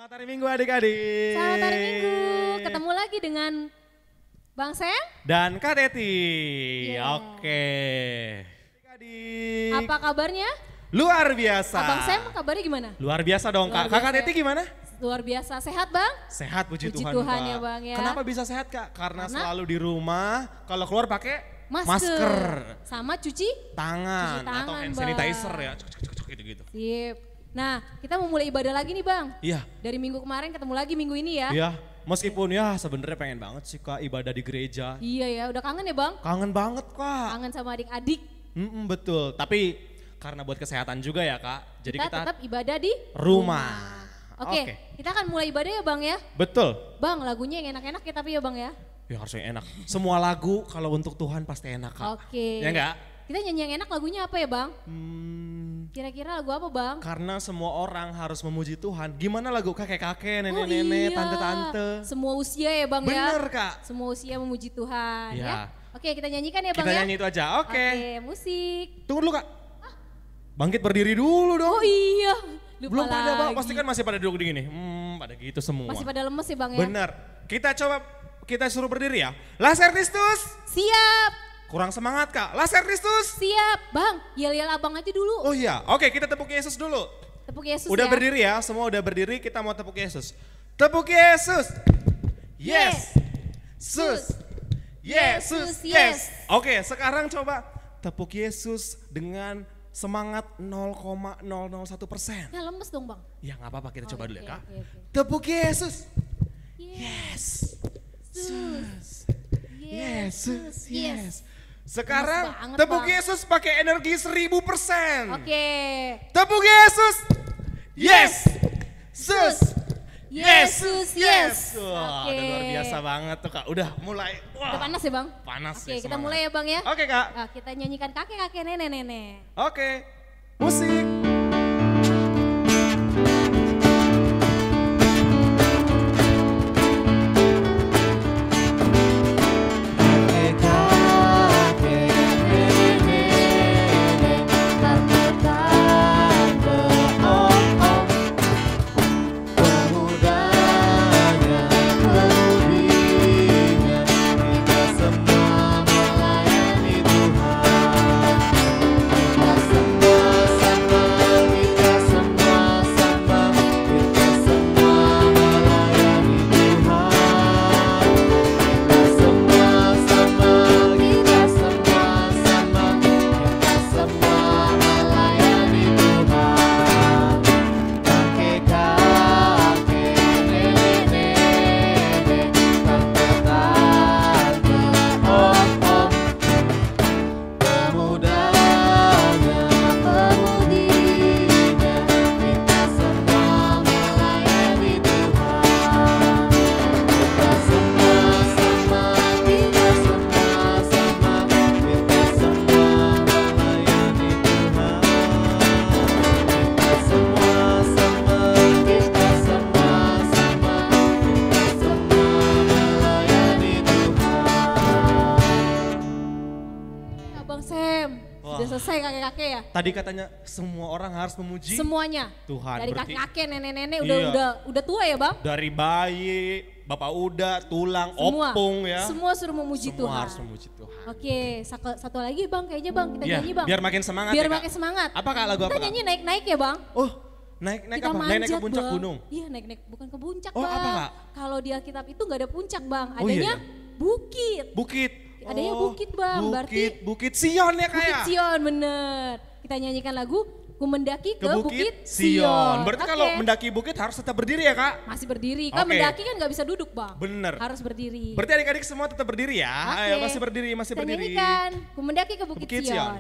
Selamat hari Minggu adik-adik. Selamat hari Minggu, ketemu lagi dengan Bang Sam dan Kak Teti. Yeah. Oke. Adik-adik. Apa kabarnya? Luar biasa. Abang Sam kabarnya gimana? Luar biasa dong Luar Kak. Kakak biasa Teti gimana? Luar biasa, sehat Bang? Sehat puji Puji Tuhan, Tuhan Kak. ya, Bang, ya. Kenapa bisa sehat Kak? Karena selalu di rumah, kalau keluar pakai Masker. Sama cuci tangan, Cuci tangan, atau hand Bang. sanitizer ya. Gitu-gitu. Sip. Nah kita mau mulai ibadah lagi nih Bang. Iya. Dari minggu kemarin ketemu lagi minggu ini ya. Iya. Meskipun ya sebenarnya pengen banget sih Kak ibadah di gereja. Iya ya, udah kangen ya Bang? Kangen banget Kak. Kangen sama adik-adik. Betul, tapi karena buat kesehatan juga ya Kak. Jadi kita tetap ibadah di rumah. Oke, kita akan mulai ibadah ya Bang ya. Betul. Bang lagunya yang enak-enak ya tapi ya Bang ya. Ya harusnya enak. Semua lagu kalau untuk Tuhan pasti enak Kak. Oke. Ya enggak? Kita nyanyi yang enak lagunya apa ya Bang? Kira-kira lagu apa Bang? Karena semua orang harus memuji Tuhan. Gimana lagu kakek-kakek, Oh nenek-nenek, iya. tante-tante? Semua usia ya Bang ya? Bener Kak. Semua usia memuji Tuhan Ya. ya. Oke kita nyanyikan ya Bang Kita ya? nyanyi itu aja, oke. Musik. Tunggu dulu Kak. Bangkit berdiri dulu dong. Oh iya. Lupa Belum pada Bang, lagi. pasti kan masih pada duduk gini. Pada gitu semua. Masih pada lemes ya Bang ya? Bener. Kita suruh berdiri ya. Laser Kristus. Siap. Kurang semangat Kak. Laser Kristus. Siap. Bang, yel-yel abang aja dulu. Oh iya, oke kita tepuk Yesus dulu. Tepuk Yesus Udah ya. berdiri ya, semua udah berdiri, kita mau tepuk Yesus. Tepuk Yesus. Yes. Sus. Yesus. Yes. Oke, sekarang coba tepuk Yesus dengan semangat 0,001%. Ya lemes dong Bang. Ya nggak apa-apa, kita coba dulu ya Kak. Oke. Tepuk Yesus. Yes. Sus. Yesus. Yes. Sekarang Lemes banget, tepuk Bang. Yesus pakai energi 1000%. Oke. Tepuk Yesus. Yes. Sus. Yesus, yes. Wah, Oke. udah luar biasa banget tuh Kak. Udah mulai. Udah Wah. panas ya Bang? Panas Oke, ya, kita semangat. mulai ya Bang ya. Oke Kak. Nah, kita nyanyikan kakek-kakek nenek-nenek. Oke. Musik. Bang Sam, Wah. sudah selesai kakek-kakek ya? Tadi katanya semua orang harus memuji Semuanya. Tuhan. Dari Berarti kakek-kakek, nenek-nenek Iya. udah tua ya Bang? dari bayi, bapak uda, tulang, Semua. opung ya. Semua suruh memuji Semua Tuhan. harus memuji Tuhan. Oke, satu lagi Bang, kayaknya Bang, kita Iya, nyanyi Bang. biar makin semangat Biar ya, Kak. makin semangat. Apa Kak lagu Kita apa Kak? nyanyi naik-naik ya Bang. Oh, naik-naik Kita apa? manjat Naik-naik ke puncak Bang. gunung. Iya naik-naik, bukan ke puncak Oh, Bang. apa, Kak? Kalau di Alkitab itu gak ada puncak Bang, Oh, iya, adanya iya. bukit. Bukit. Adanya bukit, Bang. Berarti- Bukit Sion ya Kak Bukit ya? Sion bener. Kita nyanyikan lagu Ku mendaki ke Bukit Sion. Sion. Berarti Oke. kalau mendaki bukit harus tetap berdiri ya Kak? Masih berdiri, kan Oke. mendaki kan gak bisa duduk Bang. Bener. Harus berdiri. Berarti adik-adik semua tetap berdiri ya? Oke. Ayo masih berdiri, masih Kita berdiri. nyanyikan Ku mendaki ke Bukit, Bukit Sion. Sion.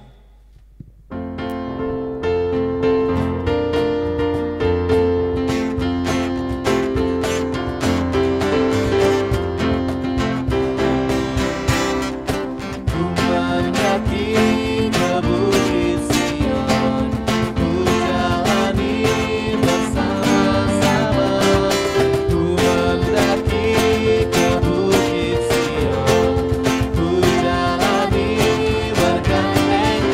Ku jalani bergandeng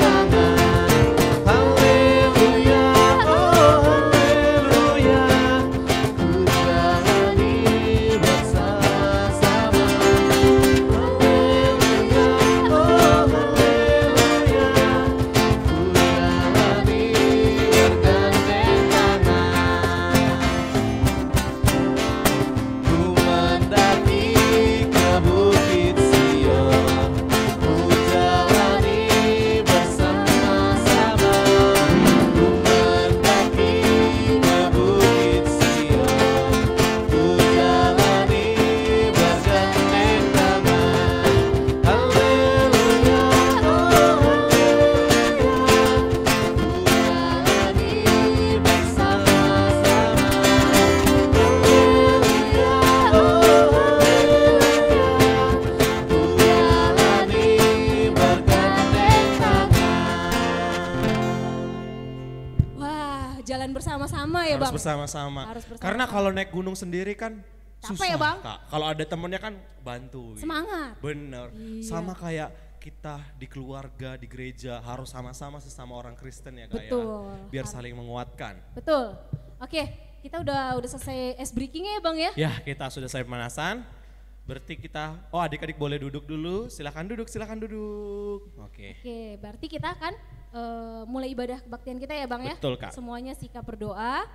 jalan bersama-sama ya harus Bang. bersama-sama. Harus bersama-sama. Karena kalau naik gunung sendiri kan Capek susah ya, Bang? Kak. Kalau ada temennya kan bantu. Semangat. Bener. Iya. Sama kayak kita di keluarga, di gereja harus sama-sama sesama orang Kristen ya Kak Betul. ya. Biar saling menguatkan. Betul. Oke, kita udah selesai ice breakingnya ya Bang ya. Ya kita sudah selesai pemanasan. Berarti kita, adik-adik boleh duduk dulu. Silakan duduk, silakan duduk. Oke. Oke, berarti kita akan mulai ibadah kebaktian kita ya Bang ya. Betul, Kak. Semuanya sikap berdoa,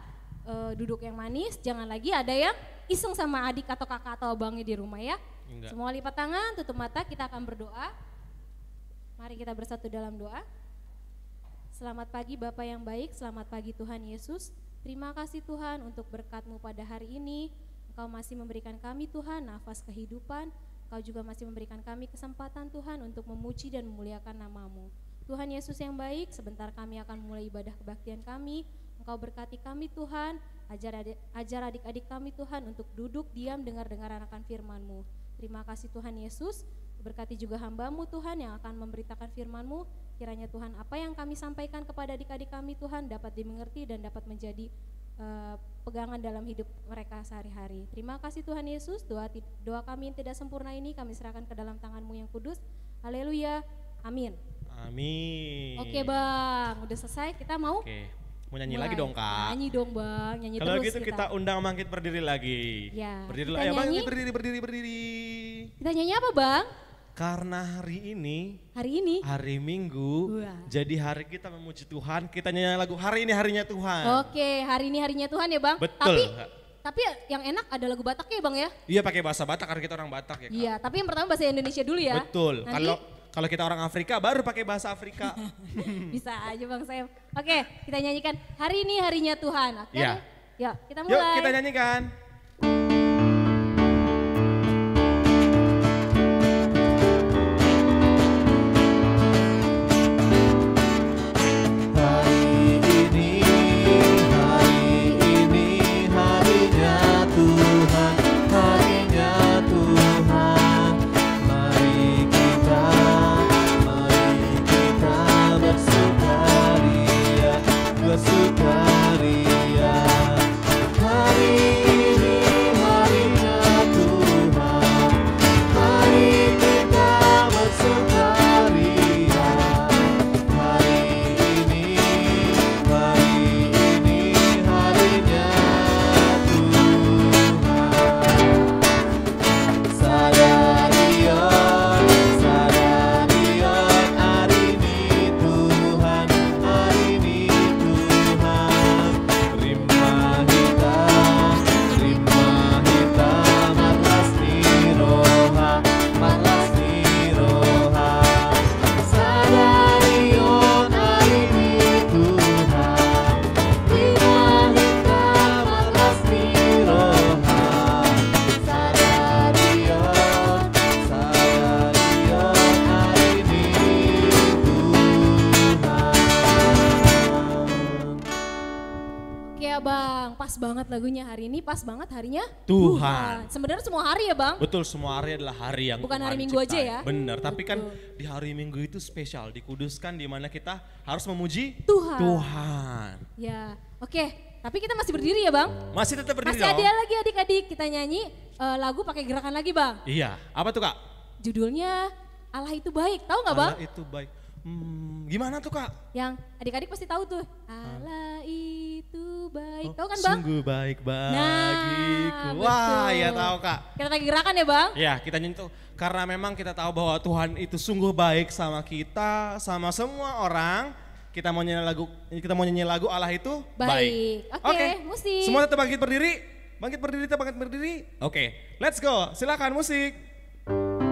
duduk yang manis, jangan lagi ada yang iseng sama adik atau kakak atau abangnya di rumah ya. Enggak. Semua lipat tangan, tutup mata, kita akan berdoa. Mari kita bersatu dalam doa. Selamat pagi Bapak yang baik, selamat pagi Tuhan Yesus. Terima kasih Tuhan untuk berkat-Mu pada hari ini. Engkau masih memberikan kami Tuhan nafas kehidupan. Engkau juga masih memberikan kami kesempatan Tuhan untuk memuji dan memuliakan nama-Mu. Tuhan Yesus yang baik, sebentar kami akan mulai ibadah kebaktian kami. Engkau berkati kami Tuhan, ajar adik-adik kami Tuhan untuk duduk diam dengar-dengar akan firman-Mu. Terima kasih Tuhan Yesus, berkati juga hamba-Mu Tuhan yang akan memberitakan firman-Mu. Kiranya Tuhan apa yang kami sampaikan kepada adik-adik kami Tuhan dapat dimengerti dan dapat menjadi pegangan dalam hidup mereka sehari-hari. Terima kasih Tuhan Yesus, doa kami yang tidak sempurna ini kami serahkan ke dalam tangan-Mu yang kudus. Haleluya, amin. Amin. Oke Bang, udah selesai, kita mau Mau nyanyi mulai. lagi dong Kak. Nyanyi dong Bang, nyanyi Kalau terus gitu kita undang Bangkit Berdiri lagi. Ya, Berdiri kita ayo nyanyi. Bangkit berdiri. Kita nyanyi apa Bang? Karena hari ini hari Minggu, Wah. jadi hari kita memuji Tuhan, kita nyanyi lagu hari ini harinya Tuhan. Oke, hari ini harinya Tuhan ya Bang. Betul. Tapi yang enak ada lagu Batak ya Bang ya? Iya pakai bahasa Batak karena kita orang Batak ya Kak. Iya, tapi yang pertama bahasa Indonesia dulu ya. Betul. Nanti Kalau kita orang Afrika baru pakai bahasa Afrika. bisa aja Bang Sam. Oke, kita nyanyikan hari ini harinya Tuhan. Oke. Iya. Yuk, kita mulai. Yuk kita nyanyikan. banget lagunya hari ini, pas banget harinya Tuhan. Sebenarnya semua hari ya Bang? Betul, semua hari adalah hari yang bukan hari Tuhan Minggu aja ciptain. ya? Benar, tapi kan di hari Minggu itu spesial, dikuduskan di mana kita harus memuji Tuhan. Ya, oke. Tapi kita masih berdiri ya Bang? Masih tetap berdiri masih dong? ada lagi adik-adik, kita nyanyi lagu pakai gerakan lagi Bang. Iya, apa tuh Kak? Judulnya Allah itu baik, tahu nggak Bang? Allah itu baik. Gimana tuh Kak? Yang adik-adik pasti tahu tuh. Allah itu baik, tahu kan Bang? Sungguh baik bagiku. Nah, Wah, betul. ya tahu Kak. Kita pakai gerakan ya Bang? Ya, kita nyanyi tuh karena memang kita tahu bahwa Tuhan itu sungguh baik sama kita, sama semua orang. Kita mau nyanyi lagu Allah itu baik. Oke, musik. Semua tetap bangkit berdiri. Bangkit berdiri, tetap bangkit berdiri. Oke, let's go. Silakan musik. Setianya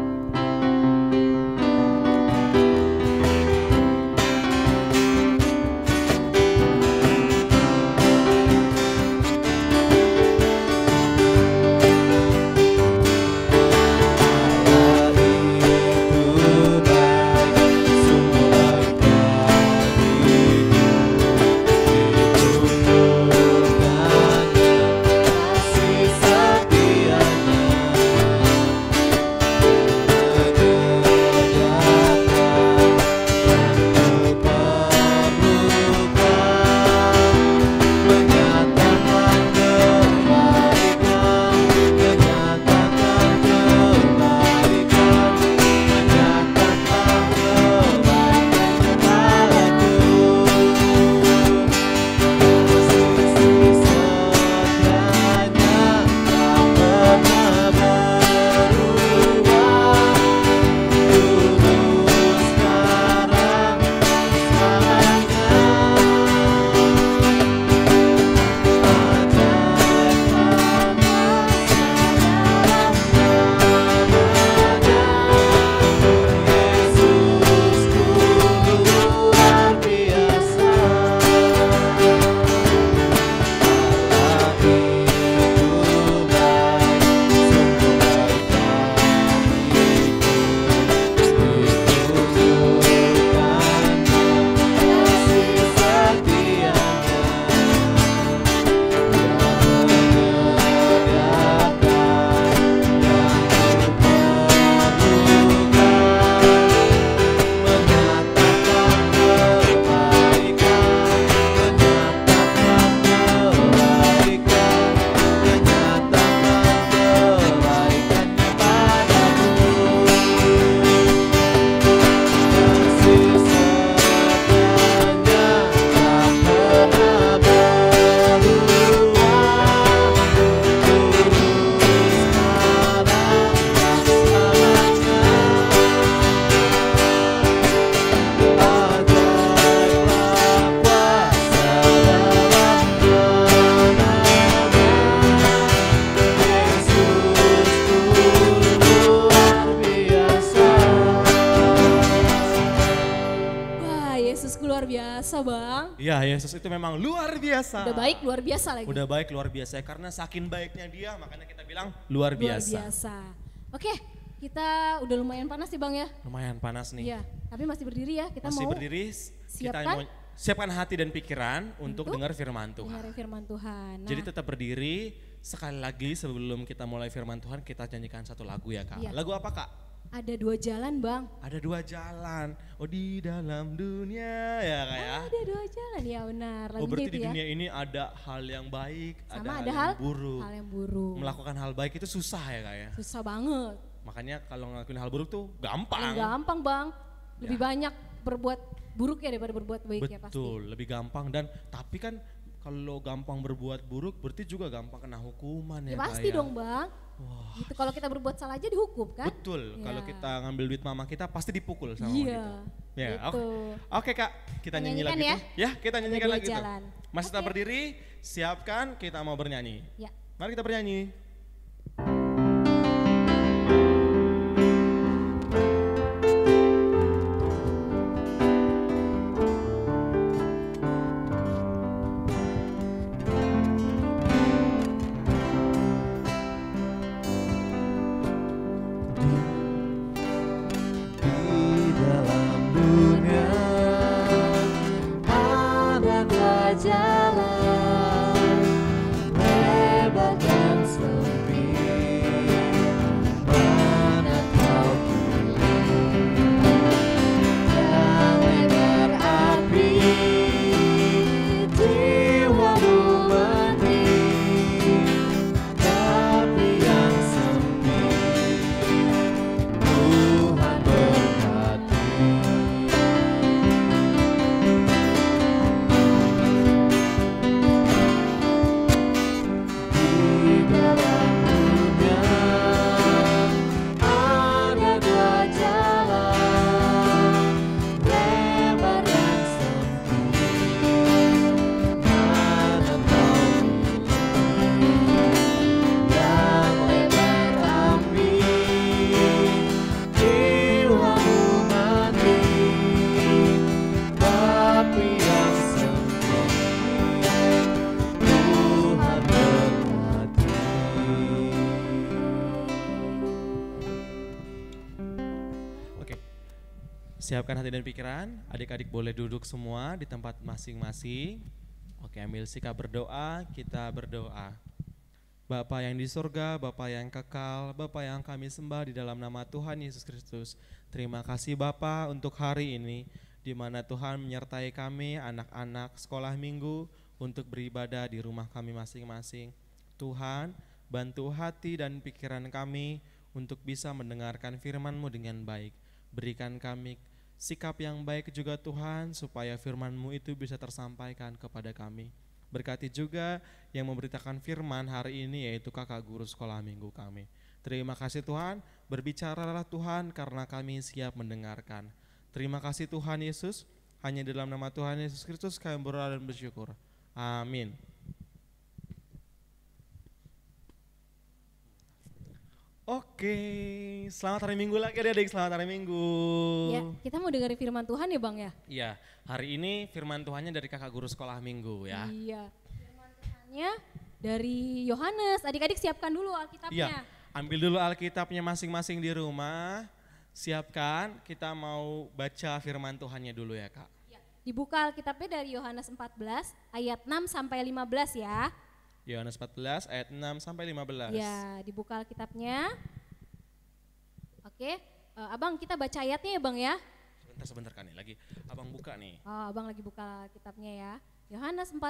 Yesus itu memang luar biasa. Udah baik luar biasa lagi. Udah baik luar biasa karena saking baiknya dia makanya kita bilang luar biasa. Luar biasa. Oke, kita udah lumayan panas sih Bang ya. Lumayan panas nih. Iya, tapi masih berdiri ya. Kita Masih mau berdiri, kita siapkan? mau siapkan hati dan pikiran untuk dengar firman Tuhan. dengar firman Tuhan. Nah, Jadi tetap berdiri, sekali lagi sebelum kita mulai firman Tuhan kita nyanyikan satu lagu ya Kak. Iya. Lagu apa Kak? ada 2 jalan Bang. Ada 2 jalan, oh di dalam dunia ya Kak ya. Ada 2 jalan, ya benar. Oh berarti itu di ya. dunia ini ada hal yang baik, Sama ada hal yang buruk. Hal yang buruk. Melakukan hal baik itu susah ya Kak ya. Susah banget. Makanya kalau ngelakuin hal buruk tuh gampang. Paling gampang Bang. Lebih Ya. banyak berbuat buruk ya daripada berbuat baik ya pasti. Betul, lebih gampang dan tapi kan kalau gampang berbuat buruk berarti juga gampang kena hukuman Ya ya Kak pasti ya. dong Bang. Wah, Gitu kalau kita berbuat salah aja dihukum kan? betul. Ya. Kalau kita ngambil duit mama kita pasti dipukul sama mama Iya. kita. Ya, Gitu. Oke Kak, kita nyanyi Nyanyikan lagi ya. tuh. Ya, kita nyanyikan 2 lagi tuh. jalan. Masih tetap Oke. berdiri, siapkan kita mau bernyanyi. Ya. Mari kita bernyanyi. Di dalam dunia ada 2 jalan, lebar dan sempit. Mana kau pilih? Yang lebar api, jiwamu mati. Tapi yang sempit Tuhan berkati. Di dalam dunia ada 2 jalan, lebar dan sempit. Mana kau pilih? Yang lebar api, jiwamu mati. Tapi yang sempit Tuhan berkati. Oke. Siapkan hati dan pikiran. Adik-adik boleh duduk semua di tempat masing-masing. Oke, ambil sikap berdoa, kita berdoa. Bapa yang di surga, Bapa yang kekal, Bapa yang kami sembah di dalam nama Tuhan Yesus Kristus. Terima kasih Bapa untuk hari ini, di mana Tuhan menyertai kami, anak-anak sekolah minggu, untuk beribadah di rumah kami masing-masing. Tuhan, bantu hati dan pikiran kami untuk bisa mendengarkan firman-Mu dengan baik. Berikan kami sikap yang baik juga Tuhan, supaya firman-Mu itu bisa tersampaikan kepada kami. Berkati juga yang memberitakan firman hari ini, yaitu kakak guru sekolah minggu kami. Terima kasih Tuhan, berbicaralah Tuhan karena kami siap mendengarkan. Terima kasih Tuhan Yesus, hanya dalam nama Tuhan Yesus Kristus kami berdoa dan bersyukur. Amin. Oke, selamat hari Minggu lagi adik-adik, selamat hari Minggu. Ya, kita mau dengerin firman Tuhan ya Bang ya? Iya, hari ini firman Tuhannya dari kakak guru sekolah minggu ya. Iya. Firman Tuhannya dari Yohanes. Adik-adik siapkan dulu Alkitabnya. Iya, ambil dulu Alkitabnya masing-masing di rumah. Siapkan, kita mau baca firman Tuhannya dulu ya Kak. Ya, dibuka Alkitabnya dari Yohanes 14 ayat 6 sampai 15 ya. Yohanes 14 ayat 6 sampai 15. Ya, dibuka Alkitabnya. Oke, Abang kita baca ayatnya ya Bang ya. Sebentar kan nih, lagi abang buka nih. Oh, Abang lagi buka Alkitabnya ya. Yohanes 14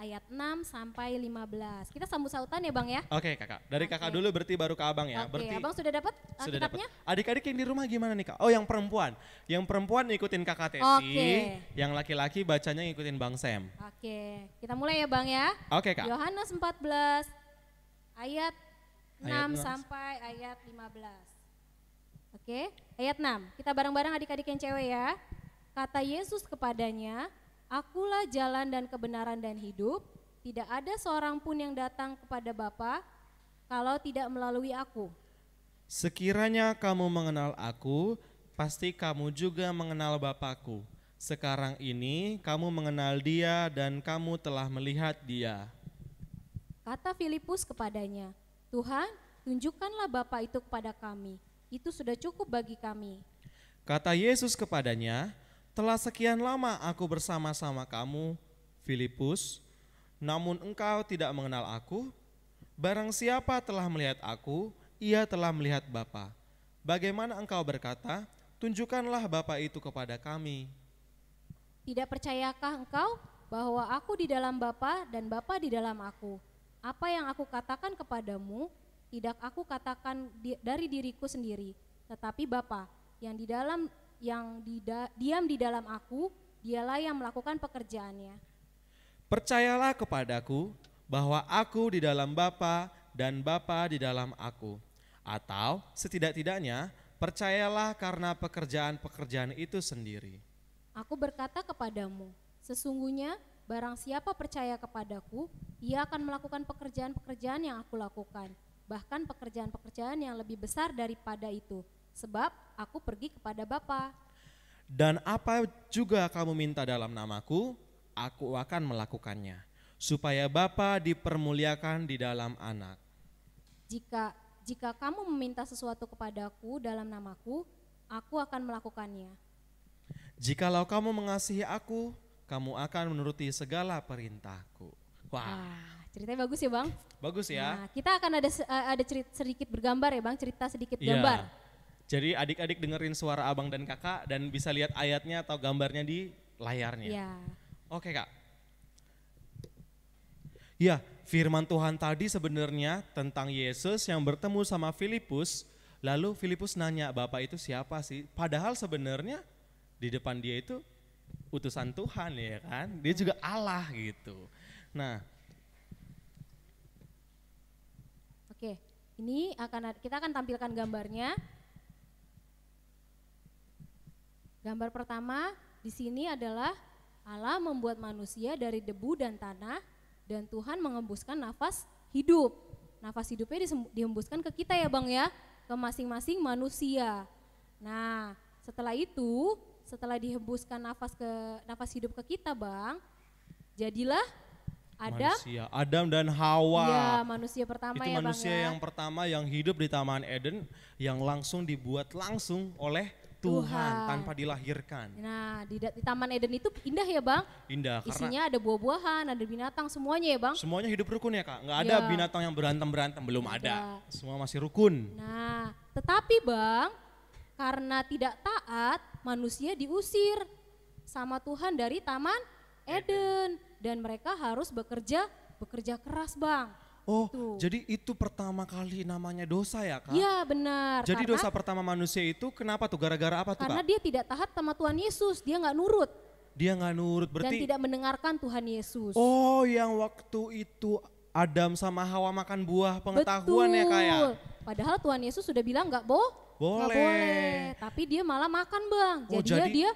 ayat 6 sampai 15. Kita sambut sautan ya Bang ya. Oke kakak, dari kakak Oke. dulu berarti baru ke abang ya. Oke, Berarti Abang sudah dapat sudah dapat. Alkitabnya? Adik-adik yang di rumah gimana nih kak? Oh yang perempuan. Yang perempuan ngikutin kakak Teti. Oke. Yang laki-laki bacanya ngikutin Bang Sam. Oke, kita mulai ya Bang ya. Oke kak. Yohanes 14 ayat 6 Ayat 6. sampai ayat 15. Oke, ayat 6. Kita bareng-bareng adik-adik yang cewek ya. Kata Yesus kepadanya, "Akulah jalan dan kebenaran dan hidup. Tidak ada seorang pun yang datang kepada Bapa kalau tidak melalui aku." Sekiranya kamu mengenal aku, pasti kamu juga mengenal Bapakku. Sekarang ini kamu mengenal dia dan kamu telah melihat dia. Kata Filipus kepadanya, Tuhan, tunjukkanlah Bapa itu kepada kami. Itu sudah cukup bagi kami. Kata Yesus kepadanya, telah sekian lama aku bersama-sama kamu, Filipus, namun engkau tidak mengenal aku. Barang siapa telah melihat aku, ia telah melihat Bapa. Bagaimana engkau berkata, tunjukkanlah Bapa itu kepada kami. Tidak percayakah engkau bahwa aku di dalam Bapa dan Bapa di dalam aku? Apa yang aku katakan kepadamu, tidak aku katakan dari diriku sendiri, tetapi Bapa yang diam di dalam aku, dialah yang melakukan pekerjaannya. Percayalah kepadaku bahwa aku di dalam Bapa dan Bapa di dalam aku. Atau setidak-tidaknya percayalah karena pekerjaan-pekerjaan itu sendiri. Aku berkata kepadamu, sesungguhnya barang siapa percaya kepadaku, ia akan melakukan pekerjaan-pekerjaan yang aku lakukan, bahkan pekerjaan-pekerjaan yang lebih besar daripada itu, sebab aku pergi kepada Bapa. Dan apa juga kamu minta dalam namaku, aku akan melakukannya, supaya Bapa dipermuliakan di dalam Anak. Jika kamu meminta sesuatu kepadaku dalam namaku, aku akan melakukannya. Jikalau kamu mengasihi aku, kamu akan menuruti segala perintahku. Wah, Ceritanya bagus ya Bang? bagus ya. Nah, kita akan ada cerita sedikit bergambar ya Bang, cerita sedikit Iya. gambar. Jadi adik-adik dengerin suara abang dan kakak dan bisa lihat ayatnya atau gambarnya di layarnya. Iya. Oke kak. Ya, firman Tuhan tadi sebenarnya tentang Yesus yang bertemu sama Filipus. Lalu Filipus nanya, Bapak itu siapa sih? Padahal sebenarnya di depan dia itu utusan Tuhan ya kan. Dia juga Allah gitu. Nah, Oke, ini kita akan tampilkan gambarnya. Gambar pertama di sini adalah Allah membuat manusia dari debu dan tanah dan Tuhan mengembuskan nafas hidup. Nafas hidupnya dihembuskan ke kita ya Bang ya, ke masing-masing manusia. Nah, setelah dihembuskan nafas hidup ke kita Bang, jadilah Adam dan Hawa. Ya, manusia pertama Itu ya Bang manusia ya. yang pertama yang hidup di Taman Eden yang langsung dibuat langsung oleh Tuhan tanpa dilahirkan. Nah, di Taman Eden itu indah ya Bang. Indah karena Isinya ada buah-buahan, ada binatang, semuanya ya Bang. semuanya hidup rukun ya kak. Nggak ada Ya. binatang yang berantem-berantem, belum Nggak ada. ada. Semua masih rukun. Nah, tetapi Bang, karena tidak taat, manusia diusir sama Tuhan dari Taman Eden. Dan mereka harus bekerja keras Bang. Oh, Tuh. jadi itu pertama kali namanya dosa ya kak? Iya benar. Jadi karena, dosa pertama manusia itu kenapa tuh? Gara-gara apa tuh karena kak? dia tidak taat sama Tuhan Yesus, dia nggak nurut Dia nggak nurut dan berarti. tidak mendengarkan Tuhan Yesus. Oh, yang waktu itu Adam sama Hawa makan buah pengetahuan ya kak ya? Padahal Tuhan Yesus sudah bilang nggak boleh. Boleh. Tapi dia malah makan Bang. Oh, Jadinya jadi dia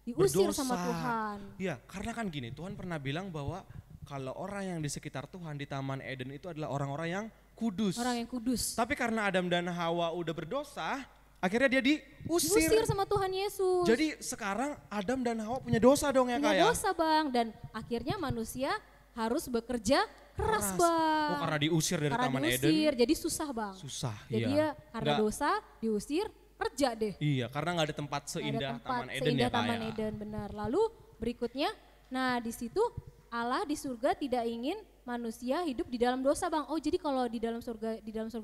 diusir berdosa. sama Tuhan. Iya, karena kan gini, Tuhan pernah bilang bahwa kalau orang yang di sekitar Tuhan di Taman Eden itu adalah orang-orang yang kudus. Orang yang kudus. Tapi karena Adam dan Hawa udah berdosa, akhirnya dia diusir. Diusir sama Tuhan Yesus. Jadi sekarang Adam dan Hawa punya dosa dong ya punya kak ya? dosa Bang. Dan akhirnya manusia harus bekerja keras Bang. Oh karena diusir dari Karena Taman diusir, Eden. jadi susah Bang. Susah, Jadi iya. ya karena Nggak- dosa diusir, kerja deh. Iya, karena nggak ada tempat Nggak seindah ada tempat Taman Eden seindah ya kak Taman ya? Eden, benar. Lalu berikutnya, nah di situ Allah di surga tidak ingin manusia hidup di dalam dosa Bang. Oh jadi kalau di dalam surga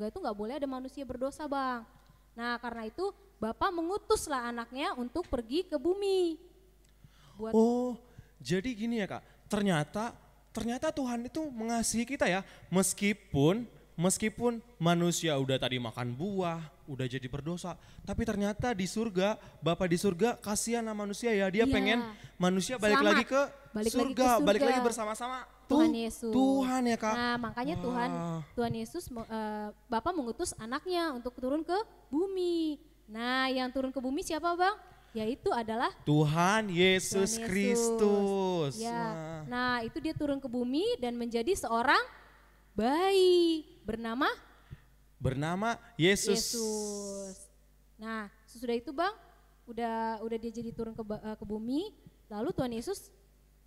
itu nggak boleh ada manusia berdosa Bang. Nah karena itu Bapa mengutuslah anaknya untuk pergi ke bumi. Buat Oh, jadi gini ya kak, ternyata Tuhan itu mengasihi kita ya, meskipun manusia udah tadi makan buah, udah jadi berdosa, tapi ternyata di surga, Bapa di surga kasihan sama manusia ya, dia Iya. pengen manusia balik Selamat. lagi ke Balik lagi ke surga, balik surga. lagi bersama-sama Tuhan Yesus. Tuhan ya kak. Nah makanya Wah. Tuhan Yesus Bapa mengutus anaknya untuk turun ke bumi. Nah yang turun ke bumi siapa Bang? Yaitu adalah Tuhan Yesus Tuhan Yesus. Kristus. Ya. Wah. Nah itu dia turun ke bumi dan menjadi seorang bayi bernama Yesus. Yesus. Nah sesudah itu Bang, udah dia jadi turun ke bumi. Lalu Tuhan Yesus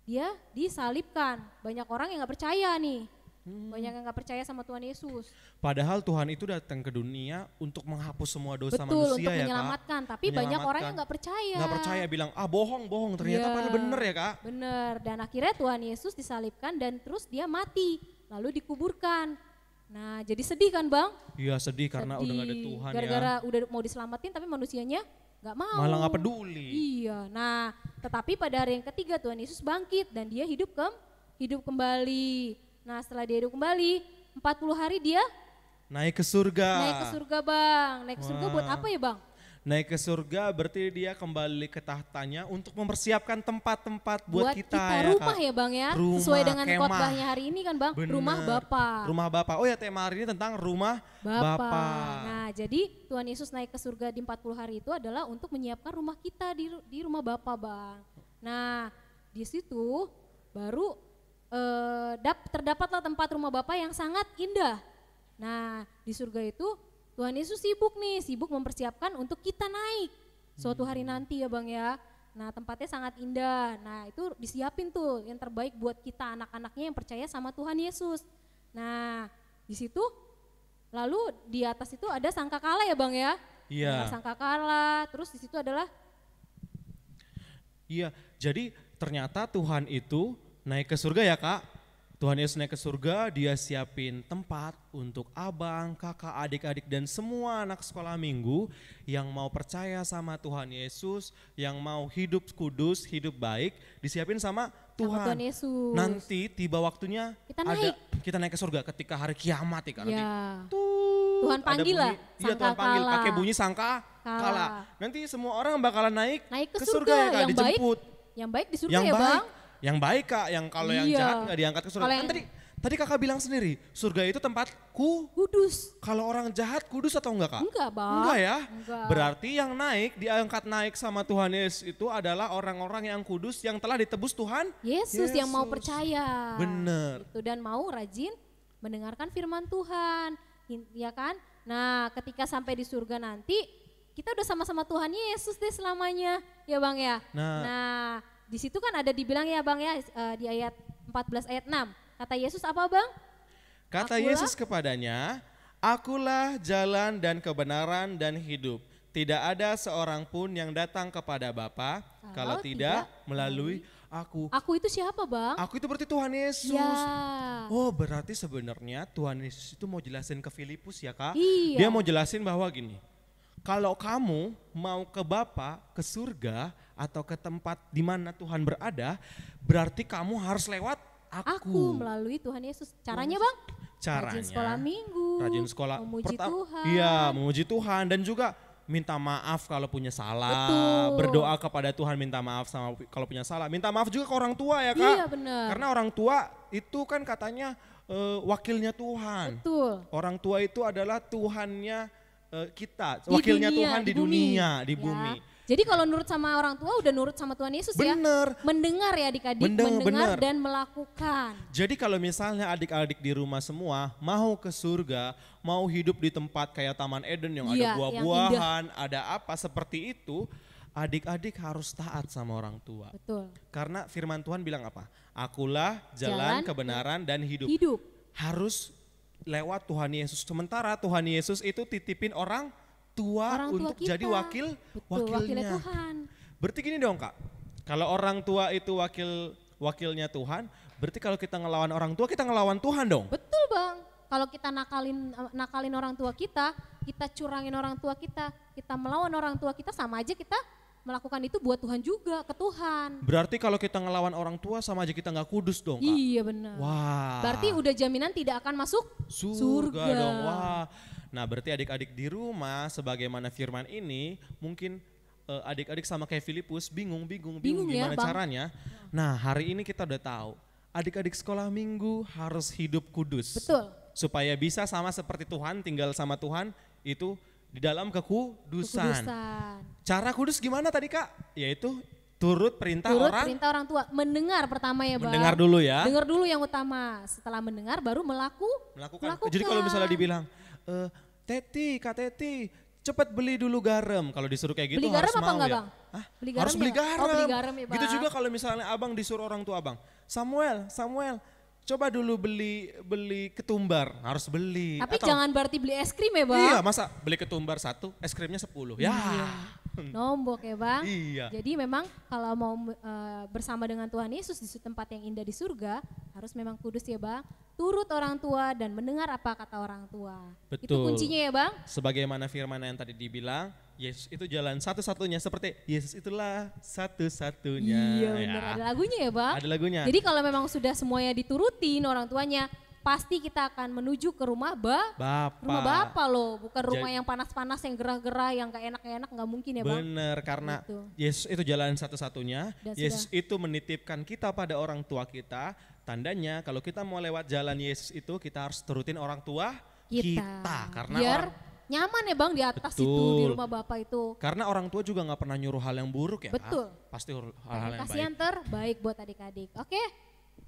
dia disalibkan. Banyak orang yang gak percaya nih. Banyak yang gak percaya sama Tuhan Yesus. Padahal Tuhan itu datang ke dunia untuk menghapus semua dosa Betul, manusia untuk ya Kak. menyelamatkan. Tapi banyak orang yang gak percaya. Gak percaya, bilang bohong, ternyata Iya, padahal bener ya Kak. Bener, dan akhirnya Tuhan Yesus disalibkan dan terus dia mati. Lalu dikuburkan. Nah jadi sedih kan Bang? Iya sedih karena udah gak ada Sedih. Tuhan Gara-gara ya. udah mau diselamatin tapi manusianya gak mau. Malah gak peduli. Iya, nah tetapi pada hari yang ketiga Tuhan Yesus bangkit dan dia hidup kembali. Nah setelah dia hidup kembali, 40 hari dia Naik ke surga. naik ke surga Bang. Naik ke surga buat Wah. apa ya Bang? Naik ke surga berarti dia kembali ke tahtanya untuk mempersiapkan tempat-tempat buat kita ya rumah Kak. ya Bang ya, Rumah, sesuai dengan kemah. khotbahnya hari ini kan Bang, Bener. rumah Bapa. Rumah Bapa. Oh ya tema hari ini tentang rumah Bapa. Bapa. Nah, jadi Tuhan Yesus naik ke surga di 40 hari itu adalah untuk menyiapkan rumah kita di rumah Bapa, Bang. Nah, di situ baru terdapatlah tempat rumah Bapa yang sangat indah. Nah, di surga itu Tuhan Yesus sibuk mempersiapkan untuk kita naik suatu hari nanti ya Bang ya. Nah, tempatnya sangat indah. Nah, itu disiapin tuh yang terbaik buat kita anak-anaknya yang percaya sama Tuhan Yesus. Nah, di situ lalu di atas itu ada sangkakala ya Bang ya. Iya. Nah, sangkakala, terus di situ adalah Iya, jadi ternyata Tuhan itu naik ke surga ya Kak. Tuhan Yesus naik ke surga, dia siapin tempat untuk abang, kakak, adik-adik dan semua anak sekolah minggu yang mau percaya sama Tuhan Yesus, yang mau hidup kudus, hidup baik, disiapin sama Tuhan. Tuhan Yesus. Nanti tiba waktunya Kita naik. ke surga ketika hari kiamat ya Kak. Nanti Ya. tuh, Tuhan ada panggil lah, bunyi, iya Tuhan panggil sangkakala. pakai bunyi sangka kala. Nanti semua orang bakalan naik Naik ke surga ya Kak, yang dijemput. Yang baik di surga Yang ya baik, Bang. yang baik Kak, yang kalau yang Iya. jahat nggak diangkat ke surga. Kalau Kan yang- tadi Kakak bilang sendiri, surga itu tempat Kudus. kalau orang jahat kudus atau enggak Kak? Enggak Bang. Enggak ya? Enggak. Berarti yang diangkat naik sama Tuhan Yesus itu adalah orang-orang yang kudus yang telah ditebus Tuhan Yesus yang mau percaya. Bener. Gitu, dan mau rajin mendengarkan firman Tuhan. Ya kan? Nah ketika sampai di surga nanti kita udah sama-sama Tuhan Yesus deh selamanya. Ya Bang ya. Nah di situ kan ada dibilang ya Bang ya di ayat 14 ayat 6. Kata Yesus apa Bang? Kata Akulah- Yesus kepadanya, akulah jalan dan kebenaran dan hidup. Tidak ada seorang pun yang datang kepada Bapa kalau tidak melalui aku. Aku itu siapa Bang? Aku itu berarti Tuhan Yesus. Ya. Oh berarti sebenarnya Tuhan Yesus itu mau jelasin ke Filipus ya Kak. Iya. Dia mau jelasin bahwa gini, kalau kamu mau ke Bapa, ke surga atau ke tempat di mana Tuhan berada, berarti kamu harus lewat Aku melalui Tuhan Yesus. Caranya Bang? Caranya Rajin sekolah minggu. rajin sekolah. Memuji Tuhan. Iya, memuji Tuhan dan juga minta maaf kalau punya salah. Betul. Berdoa kepada Tuhan minta maaf sama kalau punya salah. Minta maaf juga ke orang tua ya Kak. Iya benar. Karena orang tua itu kan katanya wakilnya Tuhan. Betul. Orang tua itu adalah Tuhannya kita, Di wakilnya dunia, Tuhan di dunia, di Ya. bumi. Jadi kalau nurut sama orang tua udah nurut sama Tuhan Yesus ya. Bener. Mendengar ya adik-adik, mendengar Bener. dan melakukan. Jadi kalau misalnya adik-adik di rumah semua mau ke surga, mau hidup di tempat kayak Taman Eden yang Iya, ada yang buah-buahan, ada apa seperti itu, adik-adik harus taat sama orang tua. Betul. Karena firman Tuhan bilang apa? Akulah Jalan, jalan, kebenaran dan hidup. Hidup. Harus lewat Tuhan Yesus. Sementara Tuhan Yesus itu titipin orang tua Orang tua untuk kita. jadi Betul, wakilnya wakilnya. Tuhan. Berarti gini dong Kak, kalau orang tua itu wakilnya Tuhan, berarti kalau kita ngelawan orang tua, kita ngelawan Tuhan dong. Betul Bang. Kalau kita nakalin orang tua kita curangin orang tua kita melawan orang tua kita, sama aja kita melakukan itu buat Tuhan juga, ke Tuhan. Berarti kalau kita ngelawan orang tua sama aja kita nggak kudus dong Kak. Iya benar. Wah. Berarti udah jaminan tidak akan masuk surga dong. Wah. Nah berarti adik-adik di rumah sebagaimana firman ini mungkin adik-adik sama kayak Filipus bingung Bingung ya, gimana Bang. caranya. Nah hari ini kita udah tahu adik-adik sekolah minggu harus hidup kudus. Betul. Supaya bisa sama seperti Tuhan, tinggal sama Tuhan itu di dalam kekudusan. Cara kudus gimana tadi Kak? Yaitu turut perintah Perintah orang tua, mendengar pertama ya Bang. Mendengar dulu ya. Dengar dulu yang utama, setelah mendengar baru melakukan. melakukan. Jadi kalau misalnya dibilang, Teti, Kak Teti, Cepet beli dulu garam. Kalau disuruh kayak gitu Beli garam harus apa mau enggak ya. Bang? Hah? Beli Harus garamnya beli enggak? garam. Oh, beli garam ya, Gitu Bang. juga kalau misalnya abang disuruh orang tua abang. Samuel, coba dulu beli ketumbar. Harus beli. Tapi Atau- jangan berarti beli es krim ya Bang. Iya, masa beli ketumbar 1, es krimnya 10. Ya. Nombok ya Bang. Iya. Jadi memang kalau mau bersama dengan Tuhan Yesus di tempat yang indah di surga, harus memang kudus ya Bang. Turut orang tua dan mendengar apa kata orang tua. Itu Betul. kuncinya ya Bang. Sebagaimana firman yang tadi dibilang, Yesus itu jalan satu-satunya, seperti Yesus itulah satu-satunya. Iya benar, Ya. ada lagunya ya Bang. Ada lagunya. Jadi kalau memang sudah semuanya diturutin orang tuanya, pasti kita akan menuju ke rumah Bapak. rumah Bapak loh, bukan rumah Jadi- yang panas-panas, yang gerah-gerah, yang gak enak-enak, nggak mungkin ya Bang. Bener, karena Gitu. Yesus itu jalan satu-satunya. Dan Yesus itu menitipkan kita pada orang tua kita. Tandanya kalau kita mau lewat jalan Yesus itu, kita harus turutin orang tua kita. Karena biar orang, nyaman ya Bang di atas itu, di Betul. rumah Bapak itu. karena orang tua juga nggak pernah nyuruh hal yang buruk ya. Kak? Betul. Pasti hal-hal yang Kasih baik. yang terbaik buat adik-adik. Oke,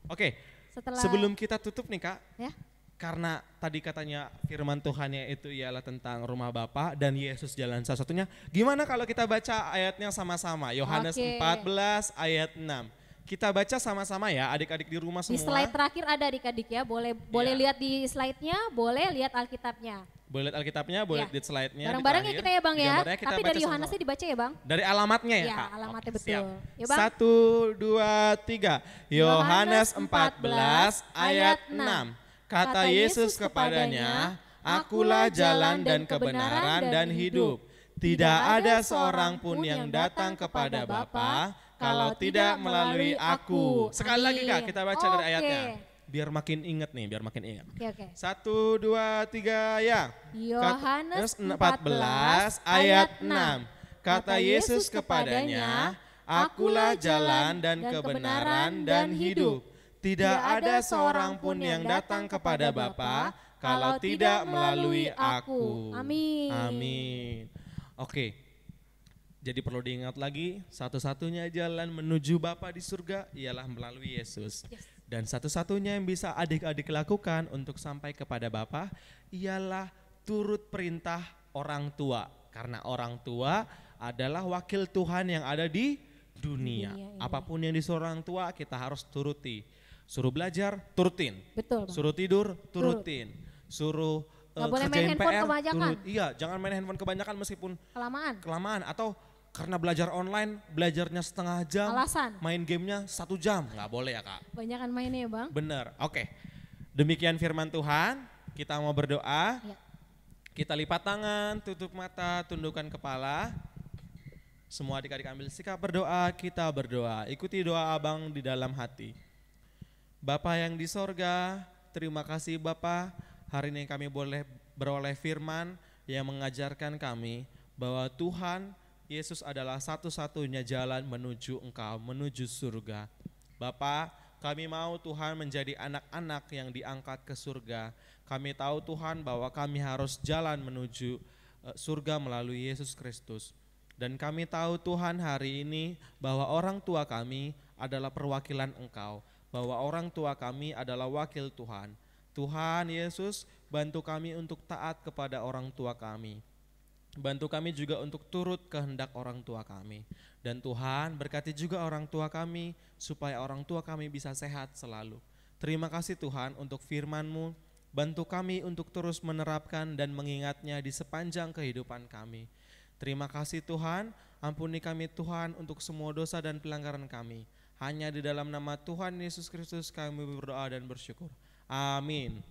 Oke, setelah sebelum kita tutup nih Kak, ya. karena tadi katanya firman Tuhannya itu ialah tentang rumah Bapa dan Yesus jalan satu-satunya. Gimana kalau kita baca ayatnya sama-sama? Yohanes Oke. 14 ayat 6. Kita baca sama-sama ya adik-adik di rumah Di semua. slide terakhir ada adik-adik ya, boleh Iya. lihat di slide-nya, boleh lihat Alkitabnya. Boleh lihat Alkitabnya, boleh Ya. lihat slide-nya. di Bareng-bareng ya terakhir. kita ya Bang Di ya, gambarnya kita tapi baca dari sama-sama. Yohanesnya dibaca ya Bang. Dari alamatnya ya, Ya, Kak? alamatnya Oke, betul. siap. Ya, Bang. 1, 2, 3. Yohanes 14 ayat 6. Kata Yesus kepadanya, Akulah jalan dan kebenaran dan hidup. Tidak ada seorang pun yang datang kepada Bapa kalau tidak melalui aku. Sekali lagi Kak, kita baca dari Oke. ayatnya. Biar makin inget nih, biar makin inget. Oke. 1, 2, 3 ya. Yohanes 14 ayat 6. Kata Yesus kepadanya, Akulah jalan dan kebenaran dan hidup. Tidak ada seorang pun yang datang kepada Bapa kalau tidak melalui aku. Amin. Amin. Oke. Jadi perlu diingat lagi, satu-satunya jalan menuju Bapa di surga ialah melalui Yesus. Yes. Dan satu-satunya yang bisa adik-adik lakukan untuk sampai kepada Bapa ialah turut perintah orang tua. Karena orang tua adalah wakil Tuhan yang ada di dunia. Dunia ini. Apapun yang disuruh orang tua kita harus turuti. Suruh belajar, turutin. Betul Bang. Suruh tidur, turutin. Suruh Nggak boleh main kerjain handphone PR, kebanyakan. Iya, jangan main handphone kebanyakan meskipun Kelamaan. kelamaan. Atau karena belajar online, belajarnya setengah jam, Alasan. main gamenya 1 jam. Nggak boleh ya Kak. Banyakan mainnya ya Bang. Bener, oke. Demikian firman Tuhan, kita mau berdoa. Ya. Kita lipat tangan, tutup mata, tundukkan kepala. Semua adik-adik ambil sikap berdoa, kita berdoa. Ikuti doa abang di dalam hati. Bapa yang di sorga, terima kasih Bapa, hari ini kami boleh beroleh firman yang mengajarkan kami bahwa Tuhan Yesus adalah satu-satunya jalan menuju Engkau, menuju surga. Bapa, kami mau Tuhan menjadi anak-anak yang diangkat ke surga. Kami tahu Tuhan bahwa kami harus jalan menuju surga melalui Yesus Kristus. Dan kami tahu Tuhan hari ini bahwa orang tua kami adalah perwakilan Engkau. Bahwa orang tua kami adalah wakil Tuhan. Tuhan Yesus, bantu kami untuk taat kepada orang tua kami. Bantu kami juga untuk turut kehendak orang tua kami. Dan Tuhan berkati juga orang tua kami supaya orang tua kami bisa sehat selalu. Terima kasih Tuhan untuk firman-Mu. Bantu kami untuk terus menerapkan dan mengingatnya di sepanjang kehidupan kami. Terima kasih Tuhan, ampuni kami Tuhan untuk semua dosa dan pelanggaran kami. Hanya di dalam nama Tuhan Yesus Kristus kami berdoa dan bersyukur. Amin.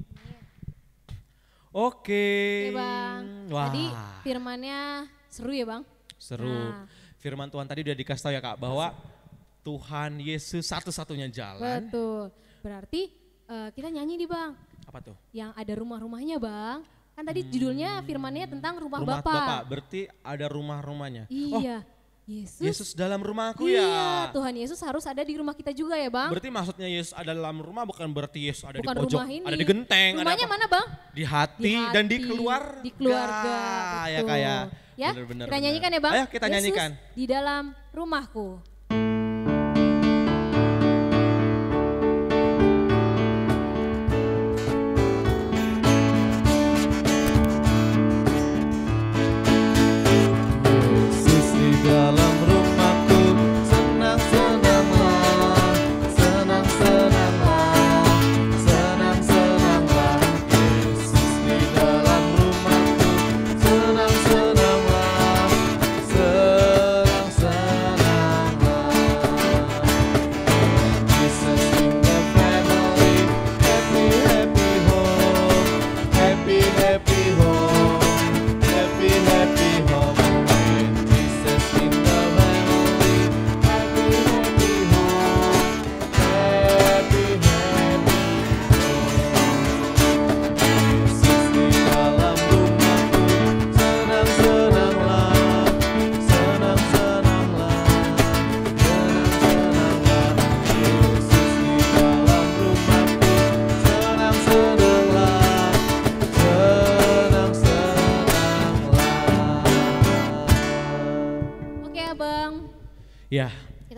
Oke. Oke Bang. Wah, Tadi firmannya seru ya Bang. seru. Nah. Firman Tuhan tadi udah dikasih tahu ya Kak bahwa Tuhan Yesus satu-satunya jalan. Betul. Berarti kita nyanyi nih Bang. Apa tuh? Yang ada rumah-rumahnya Bang. Kan tadi judulnya firmannya tentang rumah, Rumah Bapak. Bapak, berarti ada rumah-rumahnya. Oh, Iya. Yesus. Yesus dalam rumahku Iya, ya. Tuhan Yesus harus ada di rumah kita juga ya Bang. Berarti maksudnya Yesus ada dalam rumah bukan berarti Yesus ada Bukan di pojok, rumah ini. ada di genteng, Rumahnya ada apa? mana Bang? Di hati, dan di keluarga. Di keluarga. Ya betul. kayak. Ya, Bener-bener, kita bener. nyanyikan ya Bang. Ayo kita Yesus nyanyikan. di dalam rumahku.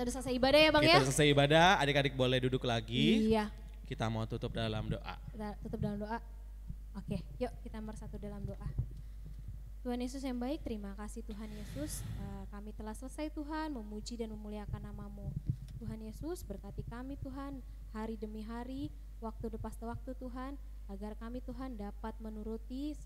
Kita udah selesai ibadah ya Bang Kita ya? udah selesai ibadah, adik-adik boleh duduk lagi. Iya, Kita mau tutup dalam doa. kita tutup dalam doa. Oke, yuk kita bersatu dalam doa. Tuhan Yesus yang baik, terima kasih Tuhan Yesus. Kami telah selesai Tuhan memuji dan memuliakan nama-Mu. Tuhan Yesus berkati kami Tuhan hari demi hari, waktu lepas waktu Tuhan, agar kami Tuhan dapat menuruti,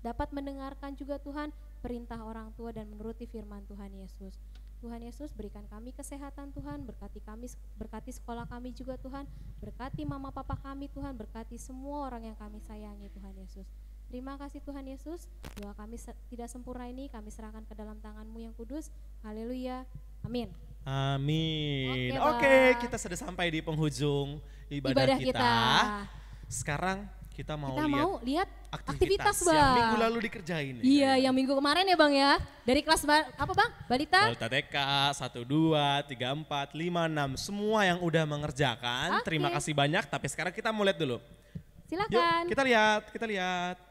dapat mendengarkan juga Tuhan perintah orang tua dan menuruti firman Tuhan Yesus. Tuhan Yesus berikan kami kesehatan Tuhan, berkati kami, berkati sekolah kami juga Tuhan, berkati mama papa kami Tuhan, berkati semua orang yang kami sayangi Tuhan Yesus. Terima kasih Tuhan Yesus, doa kami tidak sempurna ini kami serahkan ke dalam tangan-Mu yang kudus. Haleluya, amin. Amin. Oke, Oke, Bang. kita sudah sampai di penghujung ibadah kita. Sekarang kita mau lihat aktivitas yang Bang. minggu lalu dikerjain. Iya, yang minggu kemarin ya Bang ya. Dari kelas apa Bang? Balita? Balita TK 1, 2, 3, 4, 5, 6. Semua yang udah mengerjakan. Oke. Terima kasih banyak. Tapi sekarang kita mau lihat dulu. Silakan. Yuk, kita lihat. Pasal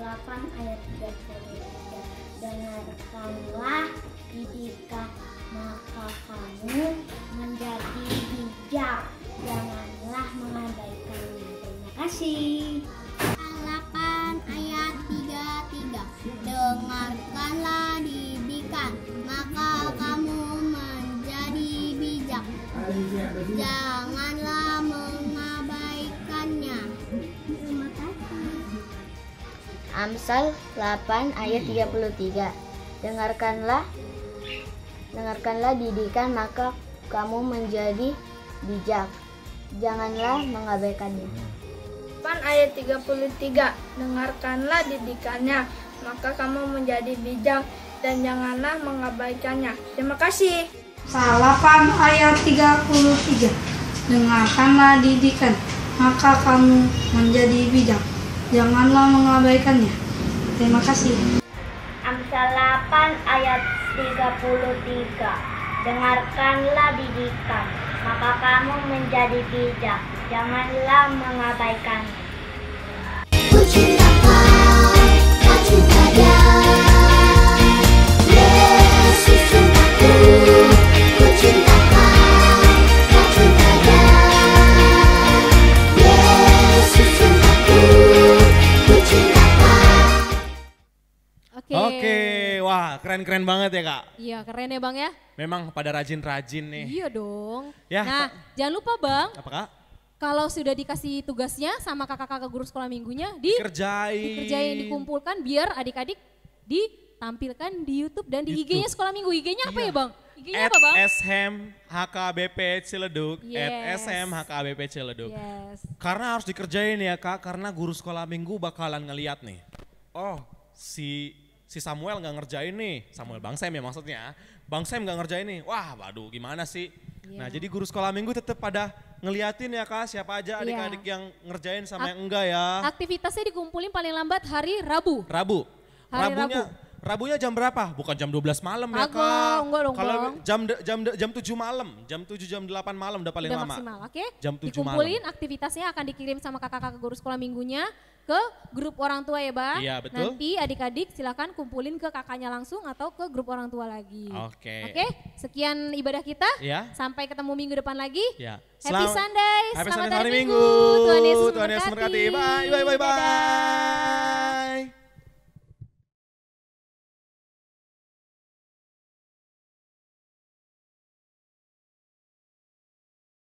8 ayat 33. Dengarkanlah didikan maka kamu menjadi bijak, janganlah mengabaikannya. Terima kasih. Pasal 8 ayat 33. Dengarkanlah didikan maka kamu menjadi bijak, janganlah mengabaikannya. Terima kasih. Amsal 8 ayat 33. Dengarkanlah didikan maka kamu menjadi bijak. Janganlah mengabaikannya. 8 ayat 33. Dengarkanlah didikannya, maka kamu menjadi bijak dan janganlah mengabaikannya. Terima kasih. Pasal 8 ayat 33. Dengarkanlah didikan, maka kamu menjadi bijak. Janganlah mengabaikannya. Terima kasih. Amsal 8 ayat 33. Dengarkanlah didikan, maka kamu menjadi bijak. Janganlah mengabaikannya. Ku cinta Dia, Yesus cintaku. Ku cinta Dia, Yesus cintaku. Ku cinta. Oke. Wah keren-keren banget ya Kak. Iya, keren ya Bang ya. Memang pada rajin-rajin nih. Iya dong. Ya, Nah, jangan lupa Bang, Apa Kak? kalau sudah dikasih tugasnya sama kakak-kakak guru sekolah minggunya, dikerjain, dikumpulkan biar adik-adik ditampilkan di YouTube dan di IG-nya sekolah minggu. IG-nya apa Iya. ya Bang? IG-nya apa Bang? @SHMHKBP Ciledug, Yes. @SMHKBP Ciledug. Yes. Karena harus dikerjain ya Kak, karena guru sekolah minggu bakalan ngeliat nih. Oh, si Samuel nggak ngerjain nih, Samuel Bang Sam ya maksudnya. Bang Sam nggak ngerjain nih, wah waduh gimana sih. Iya. Nah jadi guru sekolah minggu tetap pada ngeliatin ya Kak, siapa aja adik-adik yang ngerjain sama yang enggak ya. Aktivitasnya dikumpulin paling lambat hari Rabu. Rabu. Hari Rabunya jam berapa? Bukan jam 12 malam ya Agak, Kak. enggak dong, Kalau Bang. jam 7 malam, jam 7 jam 8 malam udah paling Udah lama. maksimal, oke? Jam 7 Dikumpulin malam. aktivitasnya akan dikirim sama kakak-kakak guru sekolah minggunya ke grup orang tua ya Bang. Iya, betul. Nanti adik-adik silakan kumpulin ke kakaknya langsung atau ke grup orang tua lagi. Oke. Oke, sekian ibadah kita. Ya. Sampai ketemu minggu depan lagi. Ya. Happy Sunday, Happy selamat Sunday hari Minggu. Tuhan Yesus Tuhan Yesus memberkati. memberkati. Bye. Dadah.